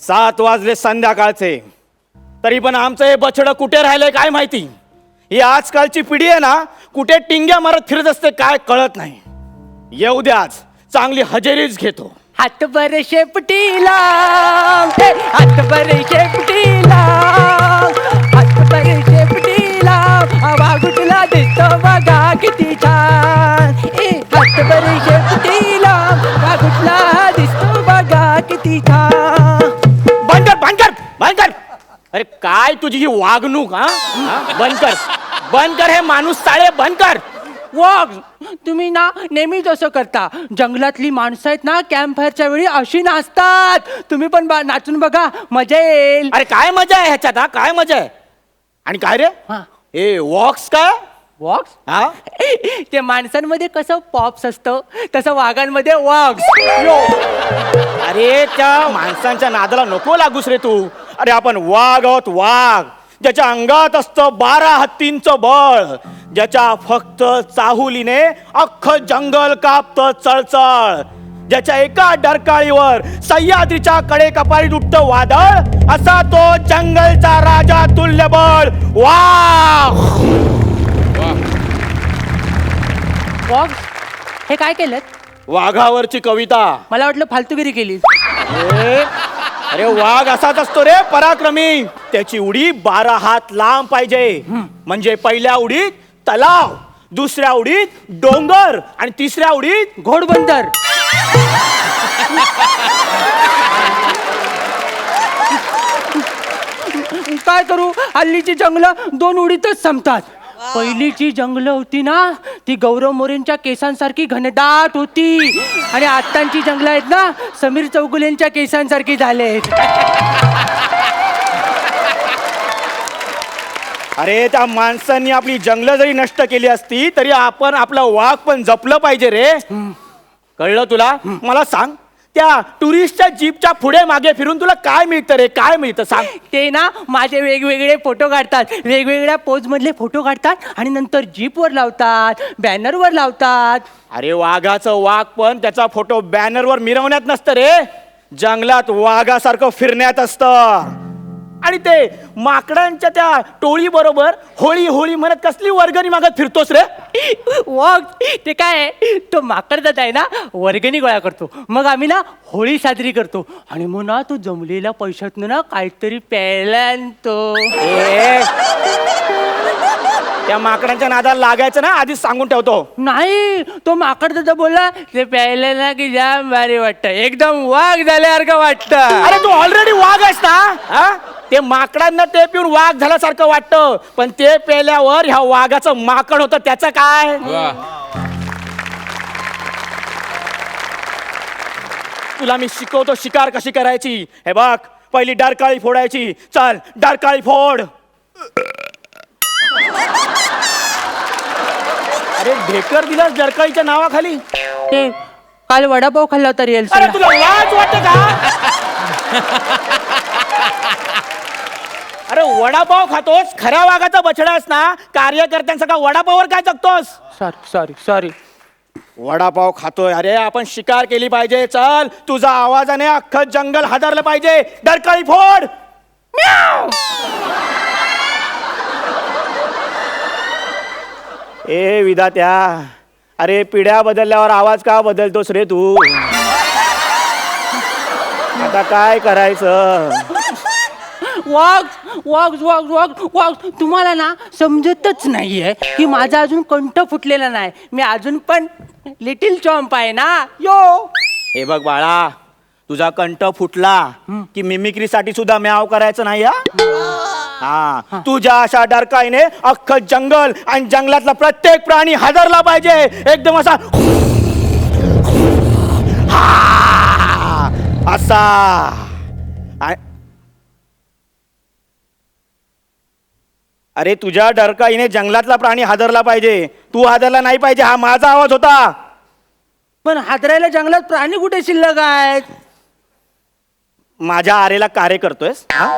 सात वाजले संध्याकाळचे, तरी पण आमचं हे बछडं कुठे राहिलंय काय माहिती. ही आजकालची पिढी आहे ना, कुठे टिंग्या मारत फिरत असते काय कळत नाही. येऊ द्या, आज चांगली हजेरीच घेतो. हात बर शेपटीला, हात बर शेपटीला, हात बर शेपटीला, वाघुटला दिसतो बघा किती छान. हात बर शेपटीला, वाघुटला दिसतो बघा किती छान. बंद कर बंद कर बंद कर. अरे काय तुझी ही वागणूक. बंद कर बंद कर, हे माणूस साळे बंद कर. वाघ, तुम्ही ना नेहमीच असं करता. जंगलातली माणसं आहेत ना, कॅम्प फायरच्या वेळी अशी नाचतात. तुम्ही पण नाचून बघा, मजा येईल. अरे काय मजा आहे ह्याच्यात, काय मजा आहे. आणि काय रे हा. ए वॉक्स काय वॉक्स? हा ते माणसांमध्ये कसं पॉप्स असतं, तसं वाघांमध्ये वॉक्स. अरे त्या माणसांच्या नादाला नको लागूस रे तू. अरे आपण वाघ आहोत, वाघ ज्याच्या अंगात असतं 12 हत्तींचं बळ, ज्याच्या फक्त चाहुलीने अख्खं जंगल कापतं चळचळ, ज्याच्या एका डरकाळीवर सह्याद्रीच्या कडे कपारीत उठतं वादळ, असा तो जंगलचा राजा तुल्य बळ वाघ. वॉक्स हे काय केलं? वाघावरची कविता. मला वाटलं फालतूगिरी केली. अरे वाघ असाच असतो रे, पराक्रमी. त्याची उडी 12 हात लांब पाहिजे. म्हणजे पहिल्या उडीत तलाव, दुसऱ्या उडीत डोंगर आणि तिसऱ्या उडीत घोडबंदर. काय करू, हल्लीची जंगलं 2 उडीतच संपतात. पहिलीची जंगलं होती ना, ती गौरव मोरेंच्या केसांसारखी घनदाट होती. आणि आत्ताची जंगलं आहेत ना, समीर चौगुलेंच्या केसांसारखी झालेत. अरे त्या माणसांनी आपली जंगलं जरी नष्ट केली असती तरी आपण आपलं वाघ पण जपलं पाहिजे रे. कळलं तुला? मला सांग, त्या टुरिस्टच्या जीपच्या पुढे मागे फिरून तुला काय मिळतं रे, काय मिळतं सांग. ते ना माझे वेगवेगळे फोटो काढतात, वेगवेगळ्या पोज मधले फोटो काढतात आणि नंतर जीपवर लावतात, बॅनरवर लावतात. अरे वाघाचं वाघ पण त्याचा फोटो बॅनरवर मिरवण्यात नसतं रे, जंगलात वाघासारखं फिरण्यात असतं. आणि ते माकडांच्या त्या टोळी बरोबर होळी होळी म्हणत कसली वर्गणी मागत फिरतोस रे. वाघ ते काय, तो माकड दादा आहे ना, वर्गणी गोळा करतो, मग आम्ही ना होळी साजरी करतो. आणि मग ना तो जमलेल्या पैशातनं ना काहीतरी प्यायला आणतो. त्या माकडांच्या नादाला लागायचं ना, आधीच सांगून ठेवतो. नाही, तो माकड दादा बोलला ते प्यायला ना की जाम भारी वाटतं, एकदम वाघ झाल्यासारखं वाटतं. अरे तू ऑलरेडी वाघ आहेस ना. हा? ते माकडांना ते पिऊन वाघ झाल्यासारखं वाटतं, पण ते पेल्यावर ह्या वाघाचं माकड होतं, त्याचं काय. तुला मी शिकवतो शिकार कशी करायची. हे बघ, पहिली डरकाळी फोडायची. चल डरकाळी फोड. अरे ढेकर दिलास डरकाळीच्या नावाखाली. ते काल वडापाव खाल्ला होता रिअल. अरे तुला लाज वाटते का? अरे वडापाव खातोस, खऱ्या वाघाचा बछडास ना, कार्यकर्त्यांचा वडापाववर काय जगतोस. Sorry sorry sorry. वडापाव खातोय. अरे आपण शिकार केली पाहिजे. चल, तुझा आवाजाने अख्खं जंगल हादरलं पाहिजे. डरकाळी फोड. ए विधात्या, अरे पिढ्या बदलल्यावर आवाज का बदलतोस रे तू. आता काय करायचं. वाघ वाघ वाघ वाघ वाघ, तुम्हाला ना समजतच नाहीये की माझा अजून कंठ फुटलेला नाही. मी अजून पण लिटिल चॉम्प आहे ना. यो हे बघ बाळा, तुझा कंठ फुटला की मिमिक्रीसाठी सुद्धा म्याव करायचं नाही. हा हा तुझ्या अशा डरकाईने अख्खं जंगल आणि जंगलातला प्रत्येक प्राणी हादरला पाहिजे, एकदम असा हा, असा. अरे तुझ्या डरकाईने जंगलातला प्राणी हादरला पाहिजे, तू हादरला नाही पाहिजे, हा माझा आवाज होता. पण हादरायला जंगलात प्राणी कुठे शिल्लक आहेत? माझ्या आरेला कार्य करतोयस हा?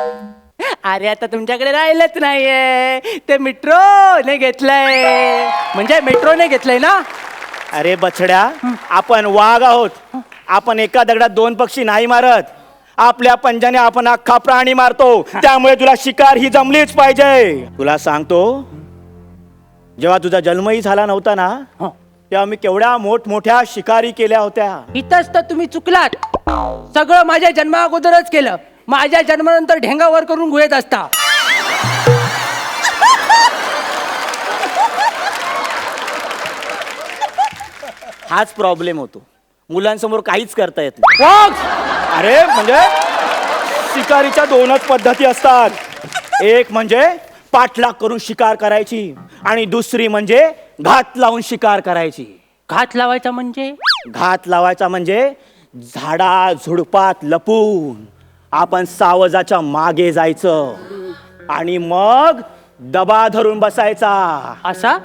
अरे आता तुमच्याकडे राहिलंच नाहीये, ते मेट्रोने घेतलंय. म्हणजे मेट्रोने घेतलंय ना? अरे बछड्या, आपण वाघ आहोत. आपण एका दगडात दोन पक्षी नाही मारत. आपल्या पंजाने आपण अख्खा प्राणी मारतो. त्यामुळे तुला शिकार ही जमलीच पाहिजे. तुला सांगतो, जेव्हा तुझा जन्मही झाला नव्हता ना, तेव्हा मी केवढ्या मोठमोठ्या शिकारी केल्या होत्या. इथंच तर तुम्ही चुकलात. सगळं माझ्या जन्मा अगोदरच केलं. माझ्या जन्मानंतर ढेंगावर करून गुहेत असता. हाच प्रॉब्लेम होतो, मुलांसमोर काहीच करता येत नाही. वाघ! अरे म्हणजे शिकारीच्या दोनच पद्धती असतात. एक म्हणजे पाठलाग करून शिकार करायची आणि दुसरी म्हणजे घात लावून शिकार करायची. घात लावायचा म्हणजे? घात लावायचा म्हणजे झाडा झुडपात लपून आपण सावजाच्या मागे जायचं आणि मग दबा धरून बसायचा. असा?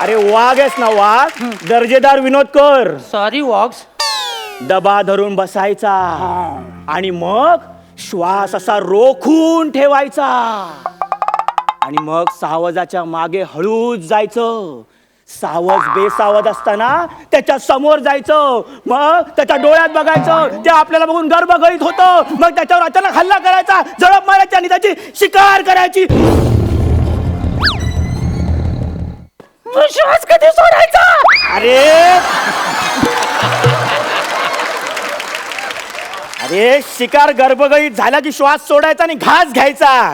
अरे वाघ आहेस ना, वाघ, दर्जेदार विनोद कर. सॉरी वॉक्स. दबा धरून बसायचा आणि मग श्वास असा रोखून ठेवायचा आणि मग सावजाच्या मागे हळूच जायचं. सावज बेसावज असताना त्याच्या समोर जायचं, मग त्याच्या डोळ्यात बघायचं. ते आपल्याला बघून गर्भगळीत होतं. मग त्याच्यावर अचानक हल्ला करायचा, झडप मारायची आणि त्याची शिकार करायची. श्वास कधी सोडायचा? अरे शिकार गर्भगळीत झाला की श्वास सोडायचा आणि घास घ्यायचा.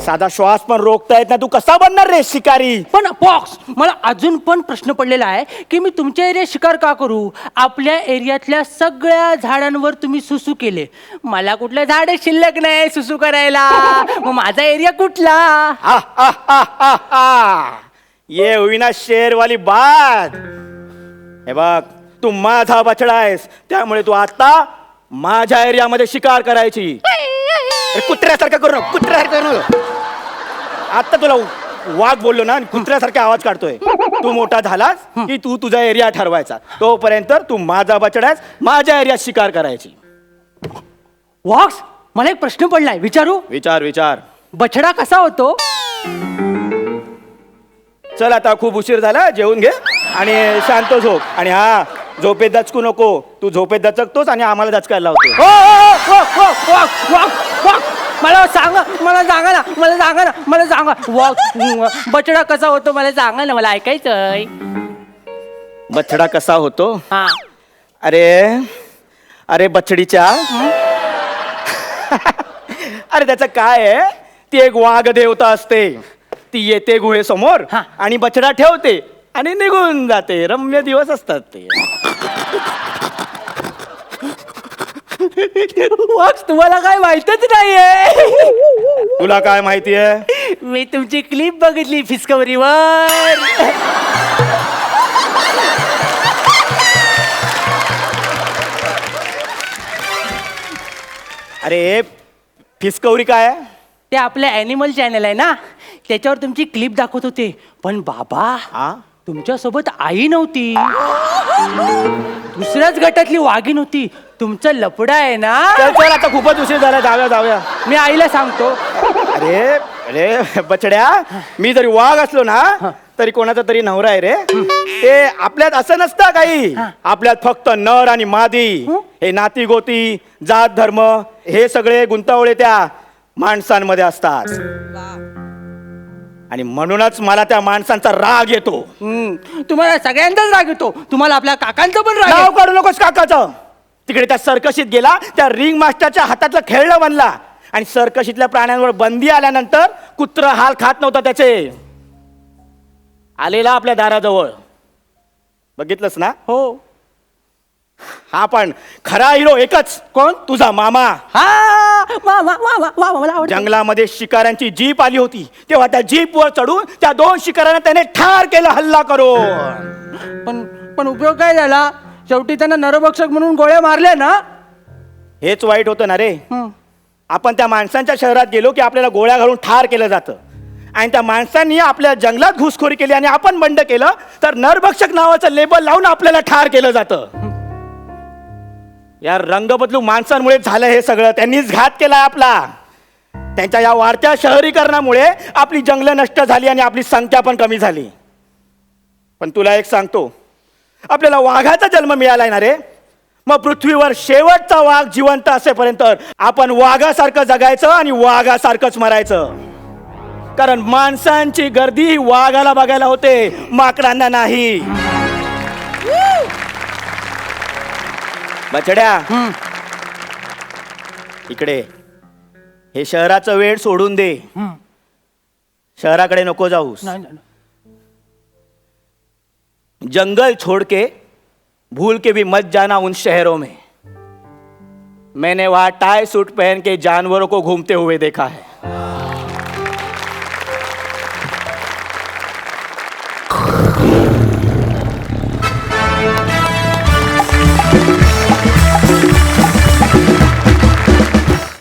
साधा श्वास पण रोखता येत नाही, तू कसा बनणार रे शिकारी? पण बॉक्स, मला अजून पण प्रश्न पडलेला आहे की मी तुमच्या एरियात शिकार का करू? आपल्या एरियातल्या सगळ्या झाडांवर तुम्ही सुसू केले. मला कुठलं झाड शिल्लक नाही सुसू करायला. मग माझा एरिया कुठला? हा, हा, हा, हा, हा. ये हुई ना शेरवाली बात. हे बघ, तू माझा बछडा आहेस, त्यामुळे तू आता माझ्या एरियामध्ये शिकार करायची. अरे कुत्र्यासारखं करू नको, कुत्र्यासारखं करू नको. आता तुला वाघ बोललो ना, कुत्र्यासारखा आवाज काढतोय. तू मोठा झालास की तू तुझा एरिया ठरवायचा. तोपर्यंत तू माझा बछडा आहेस, माझ्या एरियात शिकार करायची. वॉक्स, मला एक प्रश्न पडलाय, विचारू? विचार विचार. बछडा कसा होतो? चल आता खूप उशीर झाला, जेवून घे आणि शांत झोप. आणि हा, झोपेत दचकू नको. तू झोपेत दचकतोस आणि आम्हाला दचकायला लावतो. मला सांगा, मला सांगा ना, मला सांगा ना, मला सांगा. बछडा कसा होतो मला सांगा ना, मला ऐकायचंय. बछडा कसा होतो? हा. अरे अरे बछडीच्या अरे त्याचं काय आहे, ती एक वाघ देवता असते. ती येते गुहेसमोर हा. आणि बछडा ठेवते आणि निघून जाते. रम्य दिवस असतात ते. वॉक्स, तुम्हाला काय माहितच नाहीये. तुला काय माहितीये? मी तुमची क्लिप बघितली डिस्कव्हरीवर. अरे फिस्कवरी काय आहे? ते आपलं ॲनिमल चॅनल आहे ना, त्याच्यावर तुमची क्लिप दाखवत होते. पण बाबा, हा, तुमच्यासोबत आई नव्हती, दुसऱ्याच गटातली वाघीण होती. तुमचं लफडा आहे ना. चल चल, आता खूपच उशीर झाला, जाऊया जाऊया. मी आईला सांगतो. अरे अरे बछड्या, मी जरी वाघ असलो ना तरी कोणाचा तरी नवरा आहे रे. ते आपल्यात असं नसतं काही. आपल्यात फक्त नर आणि मादी, हे नाती गोती, जात धर्म, हे सगळे गुंतावळे त्या माणसांमध्ये असतात. आणि म्हणूनच मला त्या माणसांचा राग येतो. तुम्हाला सगळ्यांचाच राग येतो. तुम्हाला आपल्या काकांचा पण राग नाव येतो. काढू नकोस काकाचं. तिकडे त्या सर्कशीत गेला, त्या रिंग मास्टरच्या हातातलं खेळणं बनला आणि सर्कशीतल्या प्राण्यांवर बंदी आल्यानंतर कुत्र हाल खात नव्हता त्याचे. आलेला आपल्या दाराजवळ, बघितलंस ना? हो. हा पण खरा हिरो एकच. कोण? तुझा मामा. हा वा वा वा वा वा मला आवडतं. जंगलामध्ये शिकाऱ्यांची जीप आली होती, तेव्हा त्या जीप वर चढून त्या 2 शिकाऱ्यांना त्याने ठार केलं हल्ला करून. पण पण उपयोग काय झाला? शेवटी त्यांना नरभक्षक म्हणून गोळ्या मारल्या ना. हेच वाईट होतं ना रे. हं. आपण त्या माणसांच्या शहरात गेलो की आपल्याला गोळ्या घालून ठार केलं जातं, आणि त्या माणसांनी आपल्या जंगलात घुसखोरी केली आणि आपण बंड केलं तर नरभक्षक नावाचं लेबल लावून आपल्याला ठार केलं जातं. या रंग बदलू माणसांमुळे झालं हे सगळं. त्यांनीच घात केलाय आपला. त्यांच्या या वाढत्या शहरीकरणामुळे आपली जंगलं नष्ट झाली आणि आपली संख्या पण कमी झाली. पण तुला एक सांगतो, आपल्याला वाघाचा जन्म मिळालाय ना रे. मग पृथ्वीवर शेवटचा वाघ जिवंत असेपर्यंत आपण वाघासारखं जगायचं आणि वाघासारखंच मरायचं. कारण माणसांची गर्दी ही वाघाला बघायला होते, माकडांना नाही. बछड्या, इकडे. हे शहराचं वेळ सोडून दे. शहराकडे नको जाऊस. नाही, नाही, नाही. जंगल छोड़ के भूल के भी मत जाना उन शहरों में. मैंने वहां टाई सूट पहन के जानवरों को घूमते हुए देखा है.